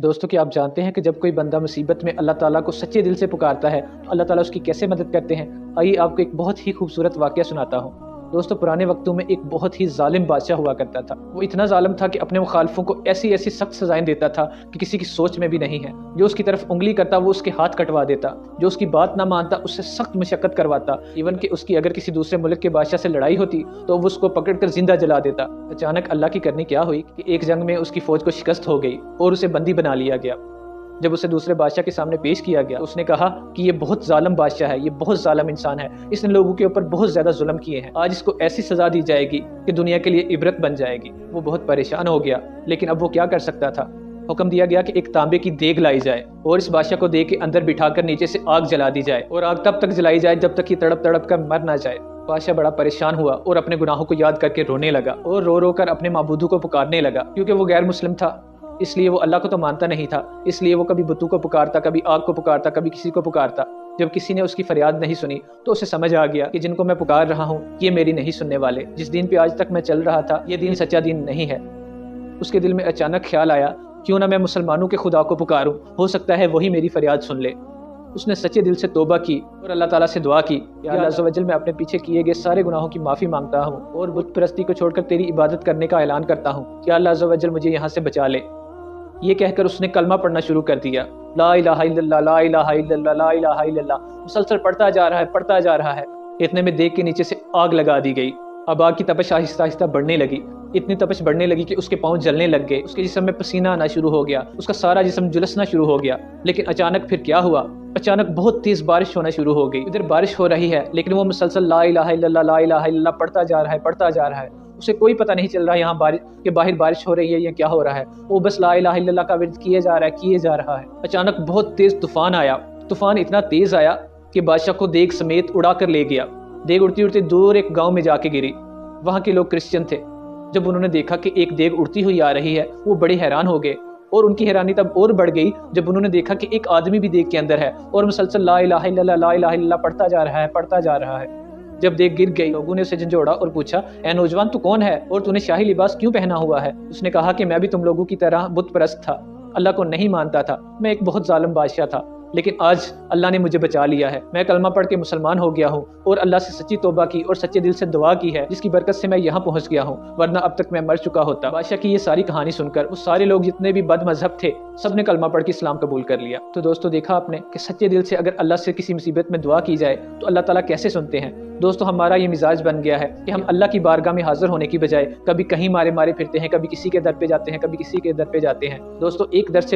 दोस्तों क्या आप जानते हैं कि जब कोई बंदा मुसीबत में अल्लाह ताला को सच्चे दिल से पुकारता है तो अल्लाह ताला उसकी कैसे मदद करते हैं। आइए आपको एक बहुत ही खूबसूरत वाक़या सुनाता हूँ। दोस्तों पुराने वक्तों में एक बहुत ही जालिम बादशाह हुआ करता था। वो इतना जालिम था कि अपने मुखालफों को ऐसी ऐसी सख्त सजाएं देता था कि किसी की सोच में भी नहीं है। जो उसकी तरफ उंगली करता वो उसके हाथ कटवा देता, जो उसकी बात ना मानता उससे सख्त मशक्कत करवाता। इवन कि उसकी अगर किसी दूसरे मुल्क के बादशाह से लड़ाई होती तो वो उसको पकड़कर जिंदा जला देता। अचानक अल्लाह की करनी क्या हुई कि एक जंग में उसकी फौज को शिकस्त हो गई और उसे बंदी बना लिया गया। जब उसे दूसरे बादशाह के सामने पेश किया गया उसने कहा कि ये बहुत जालिम बादशाह है, ये बहुत जालिम इंसान है, इसने लोगों के ऊपर बहुत ज्यादा जुल्म किए हैं, आज इसको ऐसी सजा दी जाएगी कि दुनिया के लिए इबरत बन जाएगी। वो बहुत परेशान हो गया, लेकिन अब वो क्या कर सकता था। हुक्म दिया गया कि एक तांबे की देग लाई जाए और इस बादशाह को देग के अंदर बिठाकर नीचे से आग जला दी जाए और आग तब तक जलाई जाए जब तक कि तड़प तड़प कर मर ना जाए। बादशाह बड़ा परेशान हुआ और अपने गुनाहों को याद करके रोने लगा और रो रो कर अपने माबूदों को पुकारने लगा। क्योंकि वो गैर मुस्लिम था इसलिए वो अल्लाह को तो मानता नहीं था, इसलिए वो कभी बुतों को पुकारता, कभी आग को पुकारता, कभी किसी को पुकारता। जब किसी ने उसकी फरियाद नहीं सुनी तो उसे समझ आ गया कि जिनको मैं पुकार रहा हूँ ये मेरी नहीं सुनने वाले। जिस दीन पे आज तक मैं चल रहा था ये दीन सच्चा दीन नहीं है। उसके दिल में अचानक ख्याल आया, क्यों ना मैं मुसलमानों के खुदा को पुकारूं, हो सकता है वही मेरी फरियाद सुन ले। उसने सच्चे दिल से तौबा की और अल्लाह ताला से दुआ की, या अल्लाह अज़्ज़ व जल मैं अपने पीछे किए गए सारे गुनाहों की माफ़ी मांगता हूँ और बुत परस्ती को छोड़कर तेरी इबादत करने का ऐलान करता हूँ कि अल्लाह अज़्ज़ व जल मुझे यहाँ से बचा ले। ये कहकर उसने कलमा पढ़ना शुरू कर दिया, ला इलाहा इल्लल्लाह, ला इलाहा इल्लल्लाह, ला इलाहा इल्लल्लाह। मुसलसल पढ़ता जा रहा है, पढ़ता जा रहा है। इतने में देग के नीचे से आग लगा दी गई। अब आग की तपश आहिस्ता आहिस्ता बढ़ने लगी, इतनी तपश बढ़ने लगी कि उसके पाँव जलने लग गए, उसके जिस्म में पसीना आना शुरू हो गया, उसका सारा जिस्म झुलसना शुरू हो गया। लेकिन अचानक फिर क्या हुआ, अचानक बहुत तेज बारिश होना शुरू हो गई। इधर बारिश हो रही है लेकिन वो मुसलसल ला इलाहा इल्लल्लाह, ला इलाहा इल्लल्लाह पढ़ता जा रहा है, पढ़ता जा रहा है। उसे कोई पता नहीं चल रहा है यहाँ बारिश के बाहर बारिश हो रही है या क्या हो रहा है। वो बस ला इलाहा इल्लल्लाह का विर्द किए जा रहा है, किए जा रहा है। अचानक बहुत तेज तूफान आया। तूफान इतना तेज आया कि बादशाह को देग समेत उड़ा कर ले गया। देग उड़ती उड़ती दूर एक गाँव में जाके गिरी। वहाँ के लोग क्रिश्चियन थे। जब उन्होंने देखा कि एक देग उड़ती हुई आ रही है वो बड़े हैरान हो गए और उनकी हैरानी तब और बढ़ गई जब उन्होंने देखा कि एक आदमी भी देग के अंदर है और मुसलसल ला इलाहा इल्लल्लाह, ला इलाहा इल्लल्लाह पढ़ता जा रहा है, पढ़ता जा रहा है। जब देग गिर गई लोगों ने उसे झंझोड़ा और पूछा, ए नौजवान तू कौन है और तूने शाही लिबास क्यों पहना हुआ है। उसने कहा कि मैं भी तुम लोगों की तरह बुत परस्त था, अल्लाह को नहीं मानता था, मैं एक बहुत जालिम बादशाह था, लेकिन आज अल्लाह ने मुझे बचा लिया है। मैं कलमा पढ़ के मुसलमान हो गया हूँ और अल्लाह से सच्ची तौबा की और सच्चे दिल से दुआ की है, जिसकी बरकत से मैं यहाँ पहुँच गया हूँ, वरना अब तक मैं मर चुका होता। बादशाह की ये सारी कहानी सुनकर वो सारे लोग जितने भी बद मजहब थे सबने कलमा पढ़ के इस्लाम कबूल कर लिया। तो दोस्तों देखा आपने कि सच्चे दिल से अगर अल्लाह से किसी मुसीबत में दुआ की जाए तो अल्लाह ताला कैसे सुनते हैं। दोस्तों हमारा ये मिजाज बन गया है कि हम अल्लाह की बारगाह में हाजिर होने की बजाय कभी कहीं मारे मारे फिरते हैं, कभी किसी के दर पे जाते हैं, कभी किसी के दर पे जाते हैं। दोस्तों एक दर से